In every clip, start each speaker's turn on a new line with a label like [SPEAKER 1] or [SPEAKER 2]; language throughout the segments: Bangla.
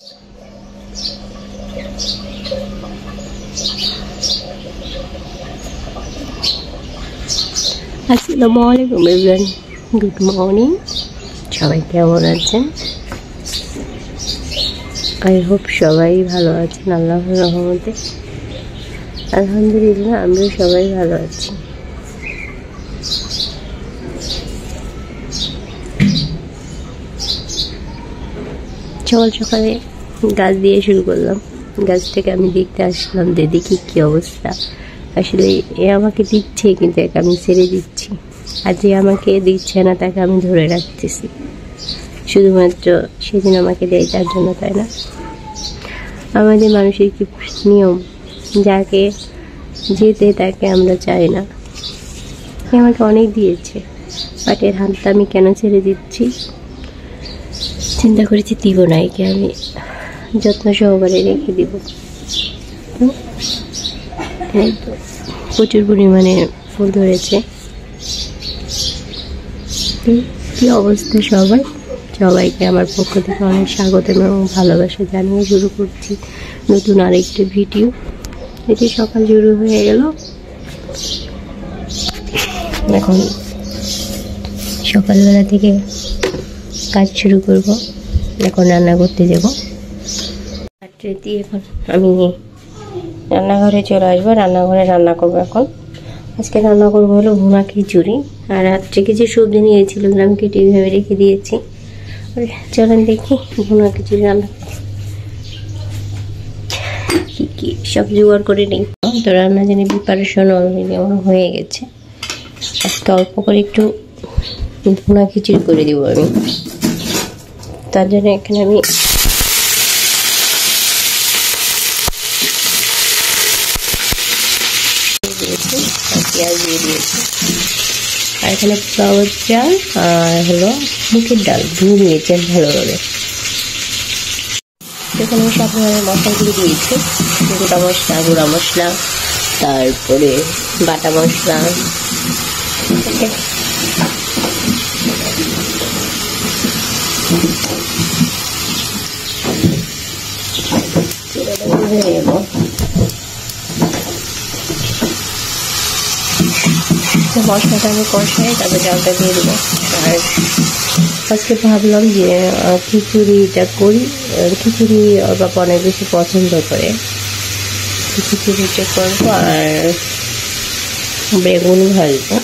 [SPEAKER 1] আসসালামু আলাইকুম এভরিওয়ান, গুড মর্নিং। সবাই কেমন আছেন? আই হোপ সবাই ভালো আছেন আল্লাহর রহমতে। আলহামদুলিল্লাহ, আমরা সবাই ভালো আছি। সকাল সকালে গাছ দিয়ে শুরু করলাম। গাছ থেকে আমি দেখতে আসলাম, দেখি কি অবস্থা। আসলে এ আমাকে দিচ্ছে, কিন্তু একে আমি ছেড়ে দিচ্ছি। আর যে আমাকে দিচ্ছে না তাকে আমি ধরে রাখতেছি, শুধুমাত্র সেদিন আমাকে দেয় তার জন্য, তাই না? আমাদের মানুষের কি নিয়ম, যাকে যেতে তাকে আমরা চাই না। আমাকে অনেক দিয়েছে, বাট এর হাতটা আমি কেন ছেড়ে দিচ্ছি? চিন্তা করেছি দিব না, একে আমি যত্ন সহকারে রেখে দিব। এই তো প্রচুর পরিমাণে ফুল ধরেছে। কি অবস্থা সবাইকে আমার পক্ষ থেকে অনেক স্বাগত এবং ভালোবাসা জানিয়ে শুরু করছি নতুন আরেকটি ভিডিও। এটি সকাল শুরু হয়ে গেল। এখন সকালবেলা থেকে কাজ শুরু করব। এখন রান্না করতে যাব। রাত্রেতে এখন আমি রান্নাঘরে চলে আসবো, রান্নাঘরে রান্না করবো। এখন আজকে রান্না করবো হলো ভুনা খিচুড়ি। আর রাত্রে কিছু সবজি নিয়েছিলাম, কেটে ভেবে রেখে দিয়েছি। চলেন দেখি ভুনা খিচুড়ি রান্না কি সব জোগাড় করে নিই। তো রান্না জানি প্রিপারেশন অলরেডি আমার হয়ে গেছে। আজকে অল্প করে একটু ভুনা খিচুড়ি করে দিব আমি। তার জন্য এখানে আমি পেঁয়াজ দিয়ে দিয়েছি। আর এখানে চাউল চাল আর হলো মুখের ডাল ধুয়ে নিয়েছেন ভালোভাবে। এখানে সব ধরনের মশলাগুলো দিয়েছি, গোটা মশলা, গুঁড়া মশলা, তারপরে বাটা মশলা। মশলাটা আমি কষাই তারপরে ডালটা দিয়ে দেবো। আর আজকে ভাবলাম যে খিচুড়িটা করি। খিচুড়ি ওর বাবা অনেক বেশি পছন্দ করে, খিচুড়িটা করবো আর বেগুন ভাজবো।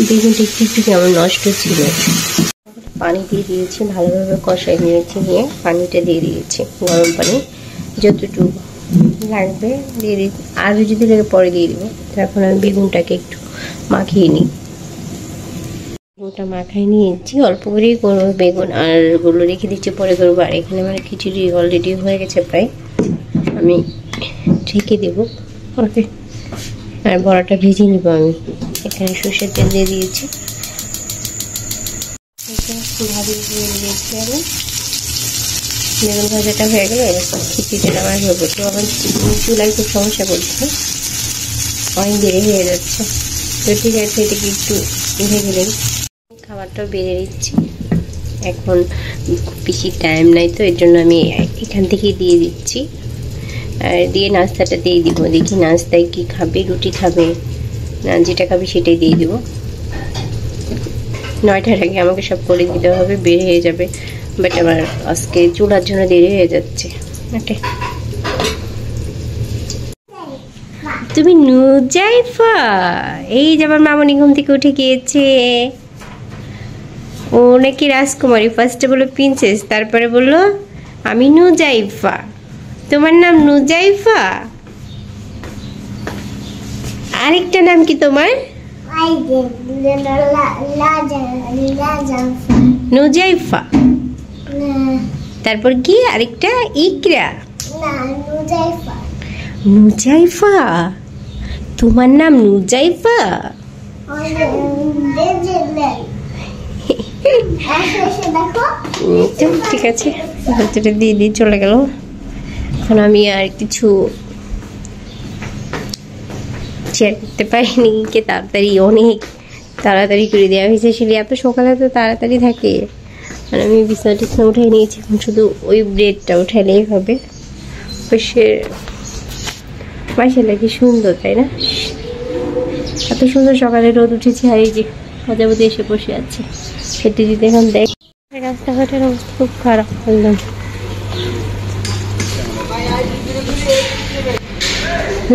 [SPEAKER 1] বেগুনটা একটু কেমন নষ্ট ছিল। পানি দিয়ে দিয়েছি, ভালোভাবে কষাই নিয়েছি, নিয়ে পানিটা দিয়ে দিয়েছি, গরম পানি যতটুকু লাগবে দিয়ে দিচ্ছি। আর যদি লাগে পরে দিয়ে দেবো। এখন আমি বেগুনটাকে একটু মাখিয়ে নিই। বেগুনটা মাখাই নিয়েছি, অল্প করেই করবো বেগুন, আর গুলো রেখে দিচ্ছি পরে করবো। আর এখানে আমার খিচুড়ি অলরেডি হয়ে গেছে প্রায়, আমি ঢেকে দেবো। ওকে, আর বড়াটা ভেজে নিব আমি। এখানে সর্ষের তেল দিয়ে দিয়েছি, বেগুন ভাজাটা হয়ে গেলে খিচুড়িটা আমার হয়ে পড়ছে। আমার চুলায় খুব সমস্যা করছে, অনেক দেরি হয়ে যাচ্ছে। তো ঠিক আছে, এটাকে একটু ভেজে নিই। খাবারটাও বেড়ে দিচ্ছি। এখন বেশি টাইম নাই, তো এর জন্য আমি এখান থেকেই দিয়ে দিচ্ছি। আর দিয়ে নাস্তাটা দিয়ে দিব। দেখি নাস্তায় কি খাবে, রুটি খাবে না যেটা খাবে সেটাই দিয়ে দিব। 9টার আগে আমাকে সব করে দিতে হবে, বের হয়ে যাবে। বাট আমার আজকে চুলার জন্য দেরি হয়ে যাচ্ছে। ওকে, তুমি নুজাইফা? এই যে আমার মামনি ঘুম থেকে উঠে গিয়েছে। ও নাকি রাজকুমারী। ফার্স্টে বললো প্রিন্সেস, তারপরে বললো আমি নুজাইফা। তোমার নাম নুজাইফা? আরেকটা নাম কি তোমার? নুজাইফা। তারপর কি আরেকটা? ইকরা। নুজাইফা? তোমার নাম নুজাইফা? ঠিক আছে, দিয়ে দিয়ে চলে গেল। এখন আমি আর কিছু শেয়ার করতে পারিনি, কে তাড়াতাড়ি অনেক তাড়াতাড়ি করে দেওয়া হয়েছে। আসলে এত সকালে তো তাড়াতাড়ি থাকে। আর আমি বিছানা টিছনা উঠাই নিয়েছি, এখন শুধু ওই ব্রেডটা উঠাইলেই হবে। সে মাশাআল্লাহ কি সুন্দর, তাই না? এত সুন্দর সকালে রোদ উঠেছে। আর এই যে প্রজাপতি এসে বসে আছে খেতে দিতে। এখন দেখ রাস্তাঘাটের অবস্থা খুব খারাপ। বললাম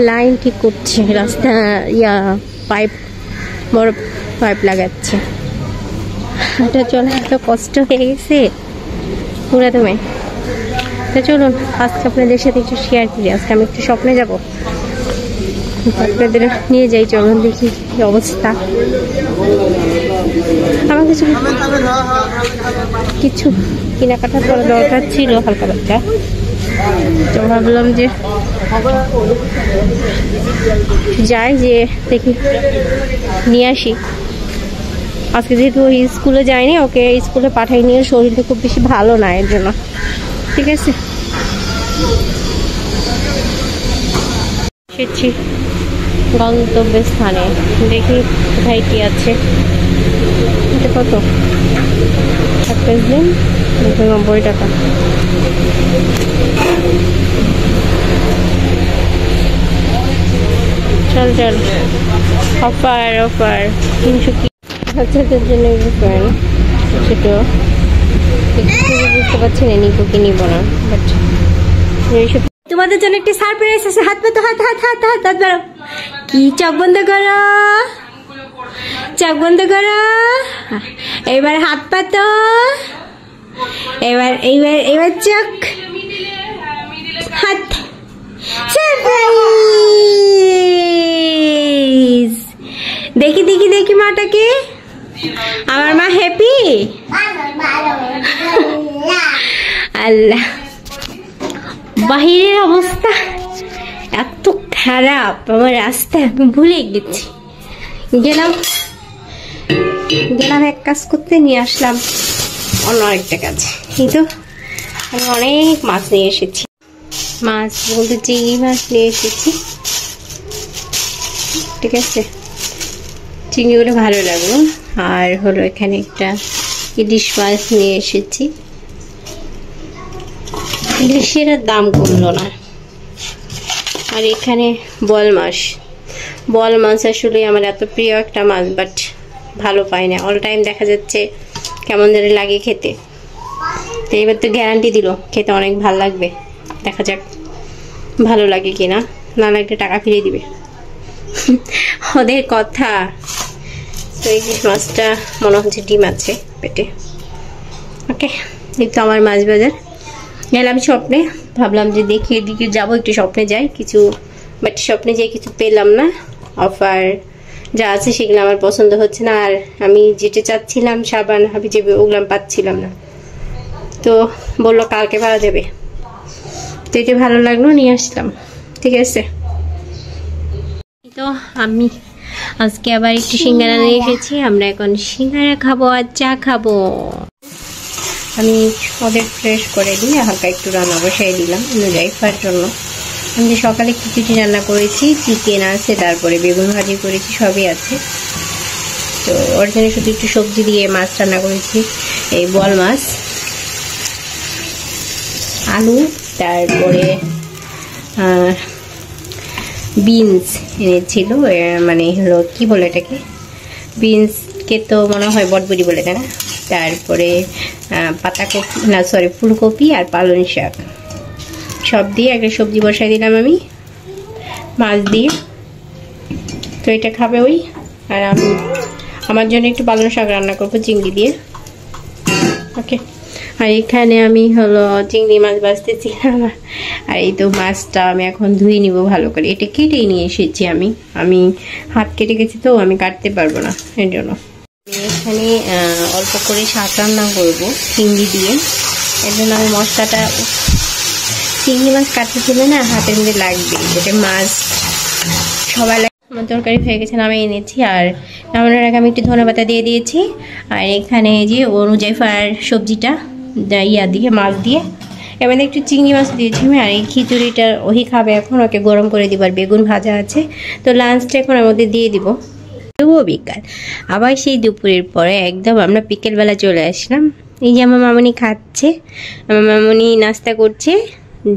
[SPEAKER 1] লাইন ঠিক করছে, রাস্তা পাইপ, বড় পাইপ লাগাচ্ছে। এটা চলে এত কষ্ট হয়ে গেছে পুরা তুমি। তো চলুন আজকে আপনাদের সাথে একটু শেয়ার করি। আজকে আমি একটু স্বপ্নে যাবো, আপনাদের নিয়ে যাই। চলুন দেখি কি অবস্থা। আমার কিছু কেনাকাটা করা দরকার ছিল হালকা বাচ্চা, তো ভাবলাম যে যাই, যে দেখি নিয়ে আসি। আজকে যেহেতু ওই স্কুলে যায়নি, ওকে স্কুলে পাঠাই নিয়ে, শরীরটা খুব বেশি ভালো না, এর জন্য। ঠিক আছে, এসেছি গন্তব্যের স্থানে। দেখি কোথায় কি আছে। এটা কত? 28 দিন 90 টাকা। চল চল, অফার অফার 300 কি বাচ্চাদের জন্য ছোট। বুঝতে পারছি না নিবো কি নিবো না, বাট তোমাদের জন্য একটি সারপ্রাইজ আছে। হাত পাতো, হাত হাত হাত হাত হাত বাড়ো। কি চোখ বন্ধ করো, চোখ বন্ধ করো। এবার হাত পাতো, এবার এইবার এবার চোখ, হাত। সারপ্রাইজ! দেখি দেখি দেখি মাটাকে। আমার মা হ্যাপি। আল্লাহ, বাহিরের অবস্থা এত খারাপ, আমার রাস্তা আমি ভুলে গেছি। গেলাম এক কাজ করতে, নিয়ে আসলাম অন্য আরেকটা কাজ। কিন্তু আমি অনেক মাছ নিয়ে এসেছি। মাছ বলতে চিংড়ি মাছ নিয়ে এসেছি। ঠিক আছে, চিংড়িগুলো ভালো লাগলো। আর হলো এখানে একটা ইলিশ মাছ নিয়ে এসেছি। ইলিশের দাম কমলো না। আর এখানে বল মাছ আসলে আমার এত প্রিয় একটা মাছ, বাট ভালো পাই না। অল টাইম দেখা যাচ্ছে কেমন যেন লাগে খেতে। তো এবার তো গ্যারান্টি দিল খেতে অনেক ভালো লাগবে। দেখা যাক ভালো লাগে কিনা, না লাগলে টাকা ফিরিয়ে দিবে ওদের কথা। তো এই মাছটা মনে হচ্ছে ডিম আছে পেটে। ওকে, এই তো আমার মাছ বাজার। গেলাম স্বপ্নে, ভাবলাম যে দেখি এদিকে যাবো, একটু স্বপ্নে যাই কিছু, বাট স্বপ্নে যাই কিছু পেলাম না। অফার যা আছে সেগুলো আমার পছন্দ হচ্ছে না। আর আমি যেটা চাচ্ছিলাম সাবান হাবিজাবি, ওগুলো পাচ্ছিলাম না। তো বললো কালকে পাওয়া যাবে, তো এটা ভালো লাগলো, নিয়ে আসলাম। ঠিক আছে, তো আমি আজকে আবার একটু সিঙ্গারা নিয়ে এসেছি। আমরা এখন সিঙ্গারা খাবো আর চা খাবো। আমি ওদের ফ্রেশ করে দিয়ে হালকা একটু রান্না বসাই দিলাম নুজাইফার জন্য। আমি সকালে খিচুড়ি রান্না করেছি, চিকেন আছে, তারপরে বেগুন ভাজি করেছি, সবই আছে। তো ওর জন্য শুধু একটু সবজি দিয়ে মাছ রান্না করেছি। এই বল মাছ, আলু, তারপরে বিনস এনেছিল। মানে হলো কি বলে এটাকে, বিনসকে তো মনে হয় বটবটি বলে, তাই না? তারপরে পাতাকপি, না সরি ফুলকপি আর পালং শাক, সব দিয়ে একটা সবজি বসাই দিলাম আমি মাছ দিয়ে। তো এটা খাবে ওই, আর আমি আমার জন্য একটু পালং শাক রান্না করবো চিংড়ি দিয়ে। ওকে, আর এখানে আমি হলো চিংড়ি মাছ ভাজতেছিলাম। আর এই তো মাছটা আমি এখন ধুয়ে নিব ভালো করে। এটা কেটেই নিয়ে এসেছি আমি হাত কেটে গেছি, তো আমি কাটতে পারবো না, এর জন্য। এখানে অল্প করে শাক রান্না করবো চিংড়ি দিয়ে, এর জন্য আমি মশলাটা, চিংড়ি মাছ কাটতে ছিল না হাতের মধ্যে লাগবে, এটা মাছ সবাই লাগে। আমার তরকারি হয়ে গেছে, নামে এনেছি। আর নামানোর আগে আমি একটু ধনেপাতা দিয়ে দিয়েছি। আর এখানে যে অনুজাইফার সবজিটা দিয়ে মাছ দিয়ে, এবার একটু চিংড়ি মাছ দিয়েছি আমি। আর এই খিচুড়িটা ওই খাবে এখন, ওকে গরম করে দিব। আর বেগুন ভাজা আছে, তো লাঞ্চটা এখন ওর মধ্যে দিয়ে দিব। তবুও বিকাল। আবার সেই দুপুরের পরে একদম আমরা বিকেলবেলা চলে আসলাম। এই যে আমার মামনি খাচ্ছে, আমার মামনি নাস্তা করছে,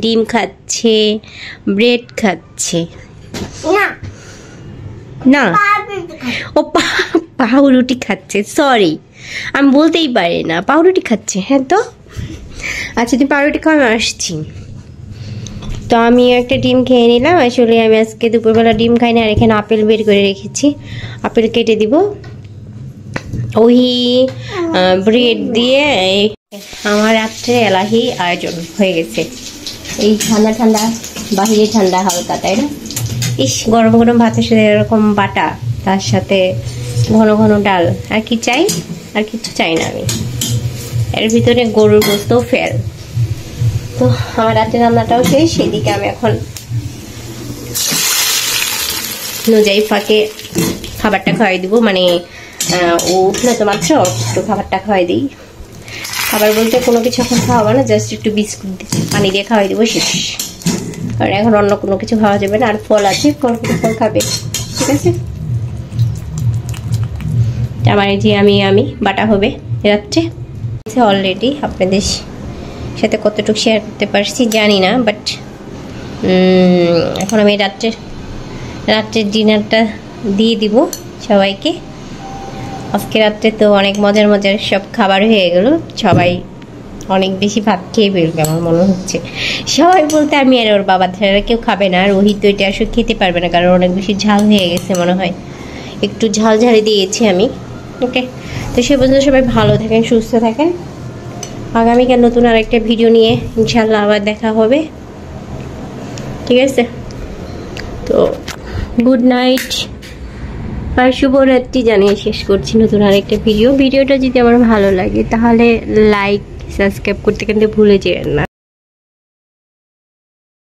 [SPEAKER 1] ডিম খাচ্ছে, ব্রেড খাচ্ছে। না ও পাউরুটি খাচ্ছে, সরি আমি বলতেই পারি না, পাউরুটি খাচ্ছে। হ্যাঁ তো আচ্ছা তুমি পাউরুটি খাও, আমি আসছি। তো আমি একটা ডিম খেয়ে নিলাম। আসলে আমি আজকে দুপুরবেলা ডিম খাই না, আর এখানে আপেল বের করে রেখেছি, আপেল কেটে দিব। ওই ব্রেড দিয়ে আমার রাত্রে এলাহি আয়োজন হয়ে গেছে। এই ঠান্ডা ঠান্ডা, বাহিরে ঠান্ডা হালকা, তাই না? ইস, গরম গরম ভাতের সাথে এরকম বাটা, তার সাথে ঘন ঘন ডাল, আর কি চাই? আর কিছু চাই না আমি। এর ভিতরে গরুর গোস্তও ফেল। তো আমার রাতের রান্নাটাও শেষ। সেদিকে আমি এখন নুজাইফাকে খাবারটা খাওয়াই দিব, মানে ও উঠলে তো মাত্র একটু খাবারটা খাওয়াই দিই। খাবার বলতে কোনো কিছু এখন খাওয়াবো না, জাস্ট একটু বিস্কুট পানি দিয়ে খাওয়াই দেবো, শেষ। কারণ এখন অন্য কোনো কিছু খাওয়া যাবে না। আর ফল আছে, ফল খাবে, ঠিক আছে? আমার এই যে আমি বাটা হবে রাত্রে অলরেডি। আপনাদের সাথে কতটুকু শেয়ার করতে পারছি জানি না, বাট এখন আমি রাত্রের ডিনারটা দিয়ে দিব সবাইকে। আজকে রাত্রে তো অনেক মজার মজার সব খাবার হয়ে গেল, সবাই অনেক বেশি ভাত খেয়ে ফেলবে আমার মনে হচ্ছে। সবাই বলতে আমি আর ওর বাবা ছাড়া কেউ খাবে না, আর রোহিত তো এটা আসলে খেতে পারবে না, কারণ অনেক বেশি ঝাল হয়ে গেছে মনে হয়, একটু ঝাল ঝালি দিয়েছি আমি। ওকে, তো সে পর্যন্ত সবাই ভালো থাকেন, সুস্থ থাকেন। আগামীকাল নতুন আরেকটা ভিডিও নিয়ে ইনশাল্লাহ আবার দেখা হবে, ঠিক আছে? তো গুড নাইট আর শুভরাত্রি জানিয়ে শেষ করছি নতুন আরেকটা ভিডিওটা যদি আমার ভালো লাগে তাহলে লাইক সাবস্ক্রাইব করতে কিন্তু ভুলে যেন না।